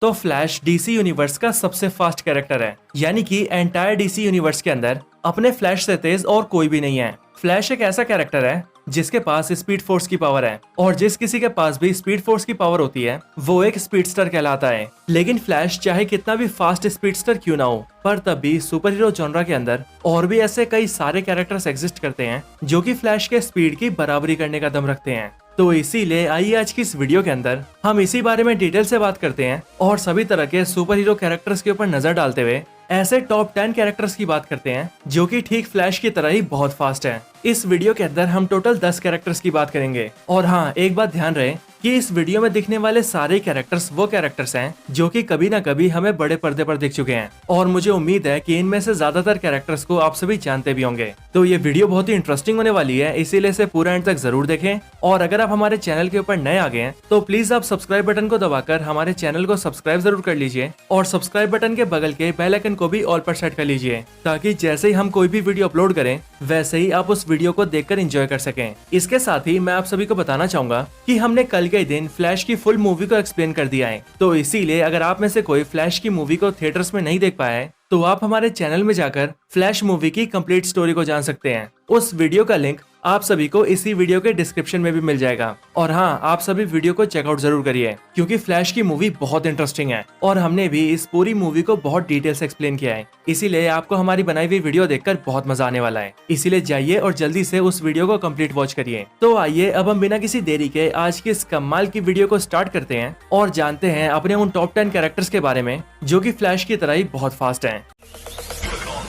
तो flash DC universe का सबसे फास्ट कैरेक्टर है, यानी कि एंटायर डीसी यूनिवर्स के अंदर अपने फ्लैश से तेज और कोई भी नहीं है। फ्लैश एक ऐसा कैरेक्टर है जिसके पास स्पीड फोर्स की पावर है, और जिस किसी के पास भी स्पीड फोर्स की पावर होती है वो एक स्पीडस्टर कहलाता है। लेकिन फ्लैश चाहे कितना भी फास्ट स्पीडस्टर क्यों ना हो, पर तब भी सुपर हीरो जॉनरा के अंदर और भी ऐसे कई सारे कैरेक्टर्स एग्जिस्ट करते हैं जो कि फ्लैश के स्पीड की बराबरी करने का दम रखते हैं। तो इसीलिए आइए आज की इस वीडियो के अंदर हम इसी बारे में डिटेल से बात करते हैं और सभी तरह के सुपर हीरो कैरेक्टर्स के ऊपर नजर डालते हुए ऐसे टॉप 10 कैरेक्टर्स की बात करते हैं जो कि ठीक फ्लैश की तरह ही बहुत फास्ट है। इस वीडियो के अंदर हम टोटल 10 कैरेक्टर्स की बात करेंगे। और हाँ, एक बात ध्यान रहे कि इस वीडियो में दिखने वाले सारे कैरेक्टर्स वो कैरेक्टर्स हैं जो कि कभी ना कभी हमें बड़े पर्दे पर दिख चुके हैं, और मुझे उम्मीद है कि इनमें से ज्यादातर कैरेक्टर्स को आप सभी जानते भी होंगे। तो ये वीडियो बहुत ही इंटरेस्टिंग होने वाली है, इसीलिए इसे पूरा एंड तक जरूर देखें। और अगर आप हमारे चैनल के ऊपर नए आ गए हैं तो प्लीज आप सब्सक्राइब बटन को दबाकर हमारे चैनल को सब्सक्राइब जरूर कर लीजिए, और सब्सक्राइब बटन के बगल के बेल आइकन को भी ऑल पर सेट कर लीजिए, ताकि जैसे ही हम कोई भी वीडियो अपलोड करें वैसे ही आप उस वीडियो को देखकर एंजॉय कर सकें। इसके साथ ही मैं आप सभी को बताना चाहूंगा कि हमने कल के दिन फ्लैश की फुल मूवी को एक्सप्लेन कर दिया है, तो इसीलिए अगर आप में से कोई फ्लैश की मूवी को थिएटर्स में नहीं देख पाया है तो आप हमारे चैनल में जाकर फ्लैश मूवी की कंप्लीट स्टोरी को जान सकते हैं। उस वीडियो का लिंक आप सभी को इसी वीडियो के डिस्क्रिप्शन में भी मिल जाएगा। और हाँ, आप सभी वीडियो को चेकआउट जरूर करिए, क्योंकि फ्लैश की मूवी बहुत इंटरेस्टिंग है और हमने भी इस पूरी मूवी को बहुत डिटेल से एक्सप्लेन किया है। इसीलिए आपको हमारी बनाई हुई वीडियो देखकर बहुत मजा आने वाला है। इसीलिए जाइए और जल्दी से उस वीडियो को कंप्लीट वॉच करिए। तो आइए अब हम बिना किसी देरी के आज की इस कमाल की वीडियो को स्टार्ट करते हैं और जानते हैं अपने उन टॉप 10 कैरेक्टर्स के बारे में जो कि फ्लैश की तरह ही बहुत फास्ट हैं।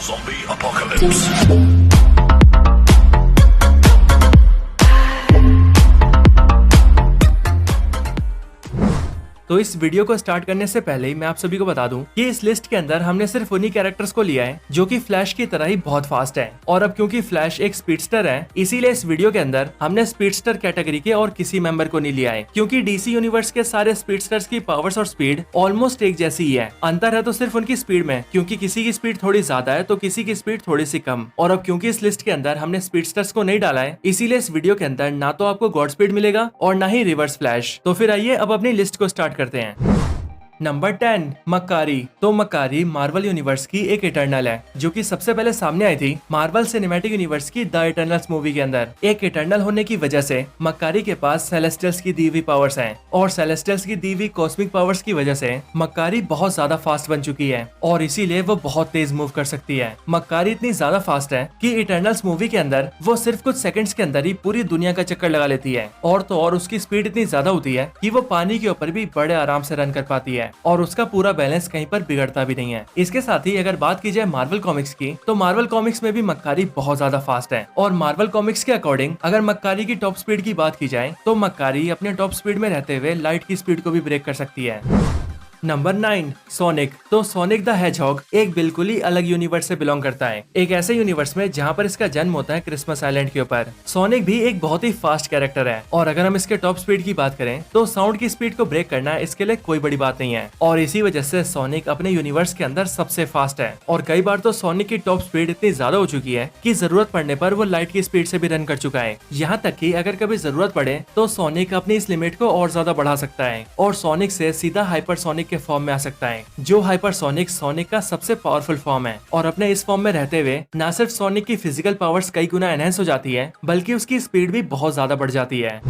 Zombie apocalypse. तो इस वीडियो को स्टार्ट करने से पहले ही मैं आप सभी को बता दूं कि इस लिस्ट के अंदर हमने सिर्फ उन्हीं कैरेक्टर्स को लिया है जो कि फ्लैश की तरह ही बहुत फास्ट है। और अब क्योंकि फ्लैश एक स्पीडस्टर है, इसीलिए इस वीडियो के अंदर हमने स्पीडस्टर कैटेगरी के और किसी मेंबर को नहीं लिया है, क्योंकि डीसी यूनिवर्स के सारे स्पीडस्टर्स की पावर्स और स्पीड ऑलमोस्ट एक जैसी ही है। अंतर है तो सिर्फ उनकी स्पीड में, क्योंकि किसी की स्पीड थोड़ी ज्यादा है तो किसी की स्पीड थोड़ी सी कम। और अब क्योंकि इस लिस्ट के अंदर हमने स्पीडस्टर्स को नहीं डाला है, इसीलिए इस वीडियो के अंदर ना तो आपको गॉड स्पीड मिलेगा और ना ही रिवर्स फ्लैश। तो फिर आइए अब अपनी लिस्ट को स्टार्ट करते हैं। नंबर 10, मक्कारी। तो मक्कारी मार्वल यूनिवर्स की एक इटर्नल है जो कि सबसे पहले सामने आई थी मार्वल सिनेमैटिक यूनिवर्स की द इटर्नल्स मूवी के अंदर। एक इटर्नल होने की वजह से मक्कारी के पास सेलेस्टियल्स की दी हुई पावर्स हैं, और सेलेस्टियल्स की दी हुई कॉस्मिक पावर्स की वजह से मक्कारी बहुत ज्यादा फास्ट बन चुकी है, और इसीलिए वो बहुत तेज मूव कर सकती है। मक्कारी इतनी ज्यादा फास्ट है कि इटर्नल्स मूवी के अंदर वो सिर्फ कुछ सेकंड्स के अंदर ही पूरी दुनिया का चक्कर लगा लेती है, और तो और उसकी स्पीड इतनी ज्यादा होती है कि वो पानी के ऊपर भी बड़े आराम से रन कर पाती है, और उसका पूरा बैलेंस कहीं पर बिगड़ता भी नहीं है। इसके साथ ही अगर बात की जाए मार्वल कॉमिक्स की, तो मार्वल कॉमिक्स में भी मक्कारी बहुत ज्यादा फास्ट है, और मार्वल कॉमिक्स के अकॉर्डिंग अगर मक्कारी की टॉप स्पीड की बात की जाए तो मक्कारी अपने टॉप स्पीड में रहते हुए लाइट की स्पीड को भी ब्रेक कर सकती है। Number 9, sonic. तो सोनिक द हेजहॉग एक बिल्कुल ही अलग यूनिवर्स से बिलोंग करता है, एक ऐसे यूनिवर्स में जहाँ पर इसका जन्म होता है क्रिसमस आइलैंड के ऊपर। सोनिक भी एक बहुत ही फास्ट कैरेक्टर है, और अगर हम इसके टॉप स्पीड की बात करें तो साउंड की स्पीड को ब्रेक करना इसके लिए कोई बड़ी बात नहीं है, और इसी वजह से सोनिक अपने यूनिवर्स के अंदर सबसे फास्ट है। और कई बार तो सोनिक की टॉप स्पीड इतनी ज्यादा हो चुकी है कि जरूरत पड़ने पर वो लाइट की स्पीड से भी रन कर चुका है। यहाँ तक कि अगर कभी जरूरत पड़े तो सोनिक अपनी इस लिमिट को और ज्यादा बढ़ा सकता है, और सोनिक से सीधा हाइपरसोनिक के फॉर्म में आ सकता है, जो हाइपरसोनिक सोनिक का सबसे पावरफुल फॉर्म है। और अपने इस फॉर्म में रहते हुए न सिर्फ सोनिक की फिजिकल पावर्स कई गुना एनहेंस हो जाती है, बल्कि उसकी स्पीड भी बहुत ज्यादा बढ़ जाती है।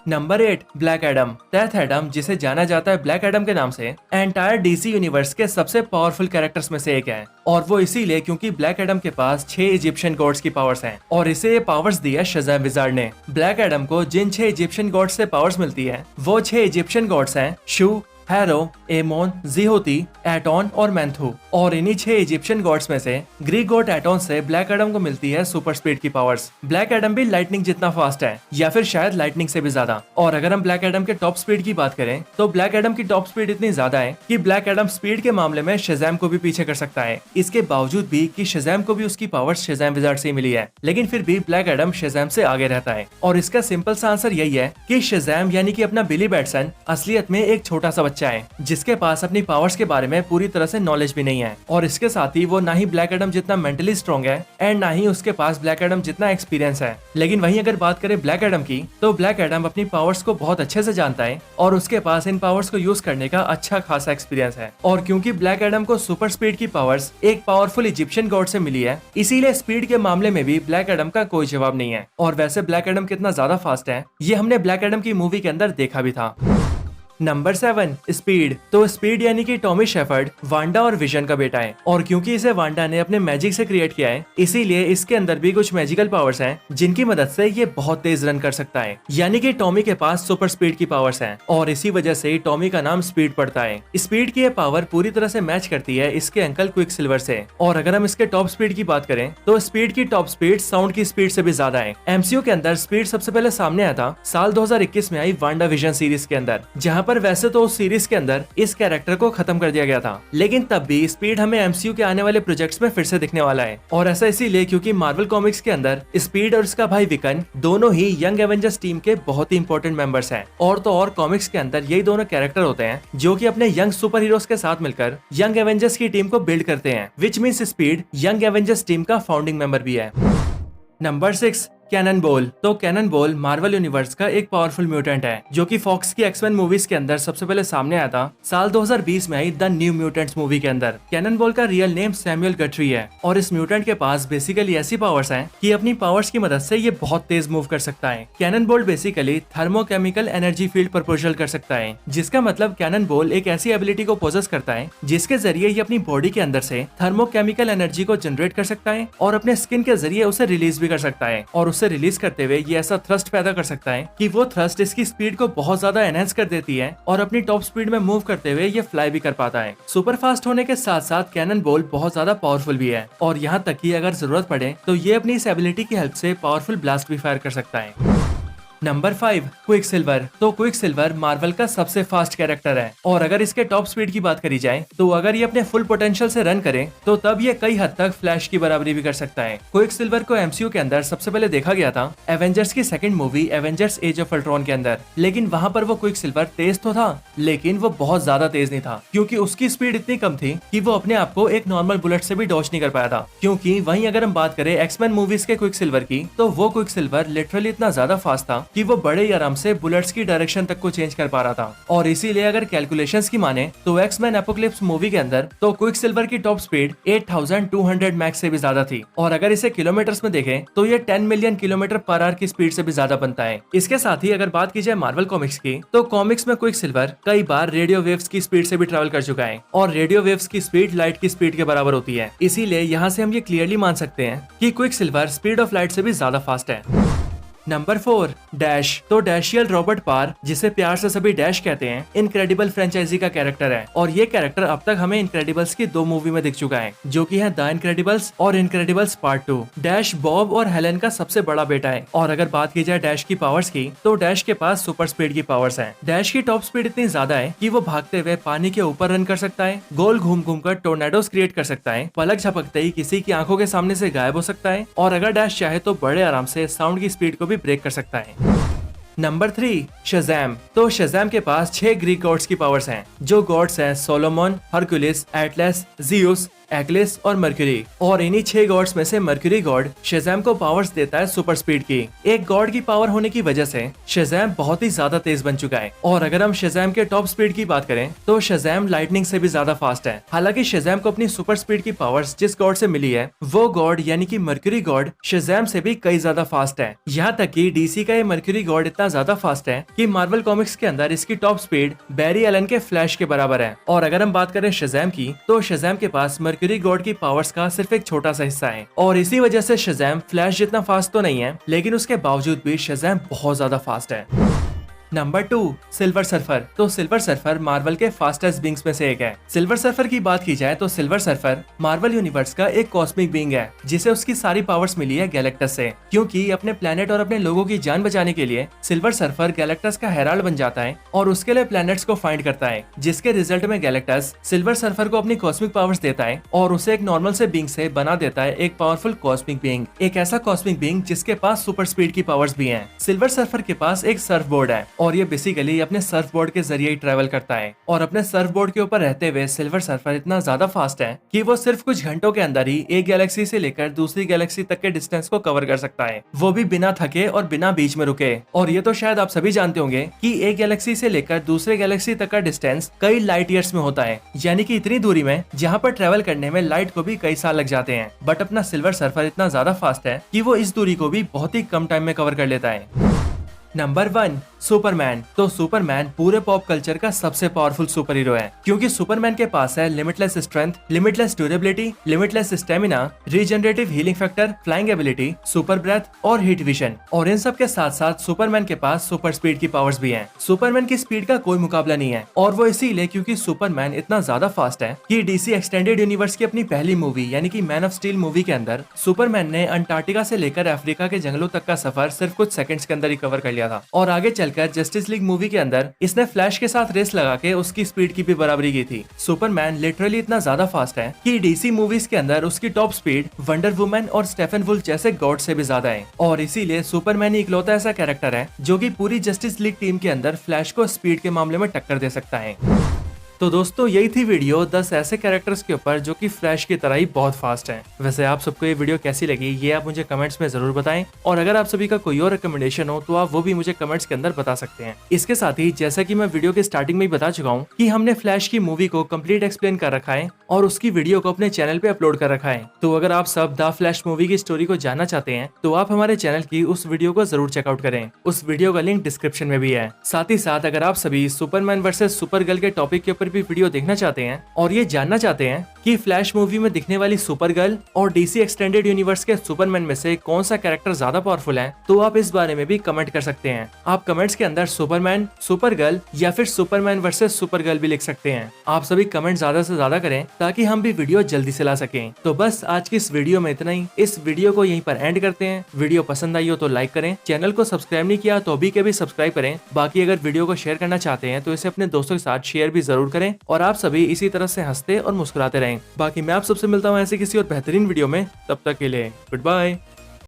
Number 8, black Adam. Death Adam, जिसे जाना जाता है ब्लैक एडम के नाम से, एंटायर डीसी यूनिवर्स के सबसे पावरफुल कैरेक्टर्स में से एक है, और वो इसीलिए क्योंकि ब्लैक एडम के पास 6 इजिप्शियन गॉड्स की पावर्स हैं, और इसे ये पावर्स दी है शज़ैम विजार्ड ने। ब्लैक एडम को जिन 6 इजिप्शियन गॉड्स से पावर्स मिलती है वो 6 इजिप्शियन गॉड्स हैं शू, हैरो, एमोन, जीहोती, एटॉन और मैंथू। और इन्हीं 6 इजिप्शियन गॉड्स में से ग्रीक गॉड एटॉन से ब्लैक एडम को मिलती है सुपर स्पीड की पावर्स। ब्लैक एडम भी लाइटनिंग जितना फास्ट है, या फिर शायद लाइटनिंग से भी ज्यादा। और अगर हम ब्लैक एडम के टॉप स्पीड की बात करें तो ब्लैक एडम की टॉप स्पीड इतनी ज्यादा है कि ब्लैक एडम स्पीड के मामले में शज़ैम को भी पीछे कर सकता है। इसके बावजूद भी कि शज़ैम को भी उसकी पावर्स शज़ैम विजार्ड से मिली है, लेकिन फिर भी ब्लैक एडम शज़ैम से आगे रहता है। और इसका सिंपल सा आंसर यही है कि शज़ैम यानी कि अपना बिली बैटसन असलियत में एक छोटा सा बच्चा बच्चा है जिसके पास अपनी पावर्स के बारे में पूरी तरह से नॉलेज भी नहीं है, और इसके साथ ही वो ना ही ब्लैक एडम जितना मेंटली स्ट्रॉन्ग है एंड ना ही उसके पास ब्लैक एडम जितना एक्सपीरियंस है। लेकिन वहीं अगर बात करें ब्लैक एडम की, तो ब्लैक एडम अपनी पावर्स को बहुत अच्छे से जानता है और उसके पास इन पावर्स को यूज करने का अच्छा खासा एक्सपीरियंस है। और क्योंकि ब्लैक एडम को सुपर स्पीड की पावर्स एक पावरफुल इजिप्शियन गॉड से मिली है, इसीलिए स्पीड के मामले में भी ब्लैक एडम का कोई जवाब नहीं है। और वैसे ब्लैक एडम कितना ज्यादा फास्ट है ये हमने ब्लैक एडम की मूवी के अंदर देखा भी था। Number 7, speed. तो स्पीड यानी कि टॉमी शेफर्ड वांडा और विजन का बेटा है, और क्योंकि इसे वांडा ने अपने मैजिक से क्रिएट किया है, इसीलिए इसके अंदर भी कुछ मैजिकल पावर्स हैं जिनकी मदद से ये बहुत तेज रन कर सकता है। यानी कि टॉमी के पास सुपर स्पीड की पावर्स हैं और इसी वजह से टॉमी का नाम स्पीड पड़ता है। स्पीड की ये पावर पूरी तरह से मैच करती है इसके अंकल क्विक सिल्वर से। और अगर हम इसके टॉप स्पीड की बात करें तो स्पीड की टॉप स्पीड साउंड की स्पीड से भी ज्यादा है। एमसीयू के अंदर स्पीड सबसे पहले सामने आया था साल 2021 में आई वांडा विजन सीरीज के अंदर, जहाँ पर वैसे तो सीरीज के अंदर इस कैरेक्टर को खत्म कर दिया गया था, लेकिन तब भी स्पीड हमें एमसीयू के आने वाले प्रोजेक्ट्स में फिर से दिखने वाला है। और ऐसा इसीलिए क्योंकि मार्वल कॉमिक्स के अंदर स्पीड और उसका भाई विकन दोनों ही यंग एवेंजर्स टीम के बहुत ही इंपॉर्टेंट मेंबर्स हैं। और तो और कॉमिक्स के अंदर यही दोनों कैरेक्टर होते हैं जो कि अपने यंग सुपर हीरोज के साथ मिलकर यंग एवेंजर्स की टीम को बिल्ड करते हैं, which means speed young Avengers team का फाउंडिंग मेंबर भी है। Number 6, cannon ball. तो कैनन बॉल मार्वल यूनिवर्स का एक पावरफुल म्यूटेंट है जो कि फॉक्स की एक्स-मेन मूवीज के अंदर सबसे पहले सामने आया था साल 2020 में I the new mutants movie के अंदर। कैनन बॉल का रियल नेम सैमुअल गटरी है और इस म्यूटेंट के पास बेसिकली ऐसी पावर्स हैं कि अपनी पावर्स की मदद से ये बहुत तेज मूव कर सकता है। Cannon ball basically thermochemical energy field propulsion कर सकता है, जिसका मतलब कैनन बॉल एक ऐसी एबिलिटी को पोजेस करता है जिसके जरिए ये अपनी बॉडी के अंदर से थर्मोकेमिकल एनर्जी को जनरेट कर सकता है और अपने स्किन के जरिए उसे रिलीज भी कर सकता है। और उसे रिलीज करते हुए ये ऐसा थ्रस्ट पैदा कर सकता है कि वो थ्रस्ट इसकी स्पीड को बहुत ज्यादा एनहेंस कर देती है और अपनी टॉप स्पीड में मूव करते हुए ये फ्लाई भी कर पाता है। सुपर फास्ट होने के साथ साथ कैनन बॉल बहुत ज्यादा पावरफुल भी है और यहाँ तक कि अगर जरूरत पड़े तो ये अपनी इस एबिलिटी की हेल्प से पावरफुल ब्लास्ट भी फायर कर सकता है। Number 5, quick silver. तो क्विक सिल्वर मार्वल का सबसे फास्ट कैरेक्टर है और अगर इसके टॉप स्पीड की बात करी जाए तो अगर ये अपने फुल पोटेंशियल से रन करे तो तब ये कई हद तक फ्लैश की बराबरी भी कर सकता है। क्विक सिल्वर को एमसीयू के अंदर सबसे पहले देखा गया था एवेंजर्स की second movie Avengers age of Ultron के अंदर, लेकिन वहाँ पर वो क्विक सिल्वर तेज तो था लेकिन वो बहुत ज्यादा तेज नहीं था क्योंकि उसकी स्पीड इतनी कम थी कि वो अपने आप को एक नॉर्मल बुलेट से भी डॉज नहीं कर पाया था। क्योंकि वहीं अगर हम बात करें एक्स-मेन मूवीज के क्विक सिल्वर की, तो वो क्विक सिल्वर लिटरली इतना ज्यादा फास्ट था कि वो बड़े ही से बुलेट्स की डायरेक्शन तक को चेंज कर पा रहा था। और इसीलिए अगर कैलकुलेशंस की माने तो एक्स-मेन एपोकलिप्स मूवी के अंदर तो क्विक सिल्वर की टॉप स्पीड 8200 मैक्स से भी ज्यादा थी और अगर इसे किलोमीटर्स में देखें तो ये 10 मिलियन किलोमीटर पर आवर की स्पीड से भी ज्यादा बनता है। इसके साथ ही अगर बात की जाए मार्वल कॉमिक्स की, तो कॉमिक्स में क्विक सिल्वर कई बार रेडियो वेव्स की स्पीड से भी ट्रेवल कर चुका है और रेडियो वेव्स की स्पीड लाइट की स्पीड के बराबर होती है। इसीलिए यहाँ से हम ये क्लियरली मान सकते हैं कि quick silver speed of light से भी ज्यादा फास्ट है। Number 4, dash. तो डैशियल रॉबर्ट पार, जिसे प्यार से सभी डैश कहते हैं, इनक्रेडिबल फ्रेंचाइजी का कैरेक्टर है और ये कैरेक्टर अब तक हमें इनक्रेडिबल्स की 2 मूवी में दिख चुका है जो कि है द इनक्रेडिबल्स और इनक्रेडिबल्स पार्ट 2। डैश बॉब और हेलेन का सबसे बड़ा बेटा है और अगर बात की जाए डैश की पावर्स की, तो डैश के पास सुपर स्पीड की पावर्स है। डैश की टॉप स्पीड इतनी ज्यादा है कि वो भागते हुए पानी के ऊपर रन कर सकता है, गोल घूम घूम कर टोर्नेडोस क्रिएट कर सकता है, पलक झपकते ही किसी की आंखों के सामने से गायब हो सकता है और अगर डैश चाहे तो बड़े आराम से साउंड की स्पीड को भी ब्रेक कर सकता है। Number 3, Shazam. तो शज़ैम के पास 6 ग्रीक गॉड्स की पावर्स हैं जो गॉड्स हैं सोलोमन, हरकुलिस, एटलस, ज़ियुस, एक्लिस और मर्क्यूरी। और इन्हीं 6 गॉड्स में से मर्क्यूरी गॉड शज़ैम को पावर्स देता है सुपर स्पीड की। एक गॉड की पावर होने की वजह से शज़ैम बहुत ही ज्यादा तेज बन चुका है और अगर हम शज़ैम के टॉप स्पीड की बात करें तो शज़ैम लाइटनिंग से भी ज्यादा फास्ट है। हालांकि शज़ैम को अपनी सुपर स्पीड की पावर्स जिस गॉड से मिली है वो गॉड यानी कि मर्क्यूरी गॉड शज़ैम से भी कई ज्यादा फास्ट है। यहाँ तक कि डीसी का ये मर्क्यूरी गॉड इतना ज्यादा फास्ट है कि मार्वल कॉमिक्स के अंदर इसकी टॉप स्पीड बैरी एलन के फ्लैश के बराबर है। और अगर हम बात करें शज़ैम की, तो शज़ैम के पास मर्क्यूरी गॉड की पावर्स का सिर्फ एक छोटा सा हिस्सा है और इसी वजह से शज़ैम फ्लैश जितना फास्ट तो नहीं है, लेकिन उसके बावजूद भी शज़ैम बहुत ज्यादा फास्ट है। Number 2, silver surfer. तो सिल्वर सर्फर मार्वल के फास्टेस्ट बींग्स में से एक है। सिल्वर सर्फर की बात की जाए तो सिल्वर सर्फर मार्वल यूनिवर्स का एक कॉस्मिक बींग है जिसे उसकी सारी पावर्स मिली है गैलेक्टस से, क्योंकि अपने प्लेनेट और अपने लोगों की जान बचाने के लिए सिल्वर सर्फर गैलेक्टस का हेराल्ड बन जाता है और उसके लिए प्लैनेट्स को फाइंड करता है, जिसके रिजल्ट में गैलेक्टस सिल्वर सर्फर को अपनी कॉस्मिक पावर्स देता है और उसे एक नॉर्मल से बींग से बना देता है एक पावरफुल कॉस्मिक बींग, एक ऐसा कॉस्मिक बींग जिसके पास सुपर स्पीड की पावर्स भी है। सिल्वर सर्फर के पास एक सर्फ बोर्ड है और ये बेसिकली अपने सर्फ बोर्ड के जरिए ही ट्रेवल करता है और अपने सर्फ बोर्ड के ऊपर रहते हुए सिल्वर सर्फर इतना ज्यादा फास्ट है कि वो सिर्फ कुछ घंटों के अंदर ही एक गैलेक्सी से लेकर दूसरी गैलेक्सी तक के डिस्टेंस को कवर कर सकता है, वो भी बिना थके और बिना बीच में रुके। और ये तो शायद आप सभी जानते होंगे कि एक गैलेक्सी से लेकर दूसरे गैलेक्सी तक का डिस्टेंस कई लाइट ईयर्स में होता है, यानी कि इतनी दूरी में जहाँ पर ट्रेवल करने में लाइट को भी कई साल लग जाते हैं। बट अपना सिल्वर सर्फर इतना ज्यादा फास्ट है कि वो इस दूरी को भी बहुत ही कम टाइम में कवर कर लेता है। Number 1, Superman. तो सुपरमैन पूरे पॉप कल्चर का सबसे पावरफुल सुपर हीरो है, क्योंकि सुपरमैन के पास है limitless strength, limitless durability, limitless stamina, regenerative healing factor, flying ability, super breath और हीट विजन। और इन सब के साथ साथ सुपरमैन के पास सुपर स्पीड की पावर्स भी हैं। सुपरमैन की स्पीड का कोई मुकाबला नहीं है, और वो इसीलिए क्योंकि सुपरमैन इतना ज्यादा फास्ट है कि डीसी एक्सटेंडेड यूनिवर्स की अपनी पहली मूवी यानी कि मैन ऑफ स्टील मूवी के अंदर सुपरमैन ने अंटार्कटिका से लेकर अफ्रीका के जंगलों तक का सफर सिर्फ कुछ सेकंड्स के अंदर ही कवर कर लिया था। और आगे चलकर जस्टिस लीग मूवी के अंदर इसने फ्लैश के साथ रेस लगा के उसकी स्पीड की भी बराबरी की थी। सुपरमैन लिटरली इतना ज्यादा फास्ट है कि डीसी मूवीज के अंदर उसकी टॉप स्पीड वंडर वुमन और स्टेफन वुल्फ जैसे गॉड से भी ज्यादा है। और इसीलिए सुपरमैन ही इकलौता ऐसा कैरेक्टर है जो कि पूरी जस्टिस लीग टीम के अंदर फ्लैश को स्पीड के मामले में टक्कर दे सकता है। तो दोस्तों यही थी वीडियो 10 ऐसे कैरेक्टर्स के ऊपर जो कि फ्लैश की तरह ही बहुत फास्ट हैं। वैसे आप सबको ये वीडियो कैसी लगी ये आप मुझे कमेंट्स में जरूर बताएं, और अगर आप सभी का कोई और रिकमेंडेशन हो तो आप वो भी मुझे कमेंट्स के अंदर बता सकते हैं। इसके साथ ही जैसा कि मैं वीडियो के स्टार्टिंग में ही बता चुका हूँ कि हमने फ्लैश की मूवी को कंप्लीट एक्सप्लेन कर रखा है और उसकी वीडियो को अपने चैनल पे अपलोड कर रखा है। तो अगर आप सब द फ्लैश मूवी की स्टोरी को जानना चाहते हैं तो आप हमारे चैनल की उस वीडियो को जरूर चेकआउट करें। उस वीडियो का लिंक डिस्क्रिप्शन में भी है। साथ ही साथ अगर आप सभी सुपरमैन वर्सेस सुपरगर्ल के टॉपिक के ऊपर भी वीडियो देखना चाहते हैं और ये जानना चाहते हैं कि फ्लैश मूवी में दिखने वाली सुपरगर्ल और डीसी एक्सटेंडेड यूनिवर्स के सुपरमैन में से कौन सा कैरेक्टर ज्यादा पावरफुल है, तो आप इस बारे में भी कमेंट कर सकते हैं। आप कमेंट्स के अंदर सुपरमैन, सुपरगर्ल या फिर सुपरमैन वर्सेस सुपरगर्ल भी लिख सकते हैं। आप सभी कमेंट ज्यादा से ज्यादा करें ताकि हम भी वीडियो जल्दी से ला सकें। तो बस आज की इस वीडियो में इतना ही। इस वीडियो को यहीं पर एंड करते हैं। वीडियो पसंद आई हो तो लाइक करें, चैनल को सब्सक्राइब नहीं किया तो अभी के भी सब्सक्राइब करें। बाकी अगर वीडियो को शेयर करना चाहते हैं तो इसे अपने दोस्तों के साथ शेयर भी जरूर करें, और आप सभी इसी तरह से हंसते और मुस्कुराते रहें। बाकी मैं आप सबसे मिलता हूँ ऐसे किसी और बेहतरीन वीडियो में, तब तक के लिए गुड बाय।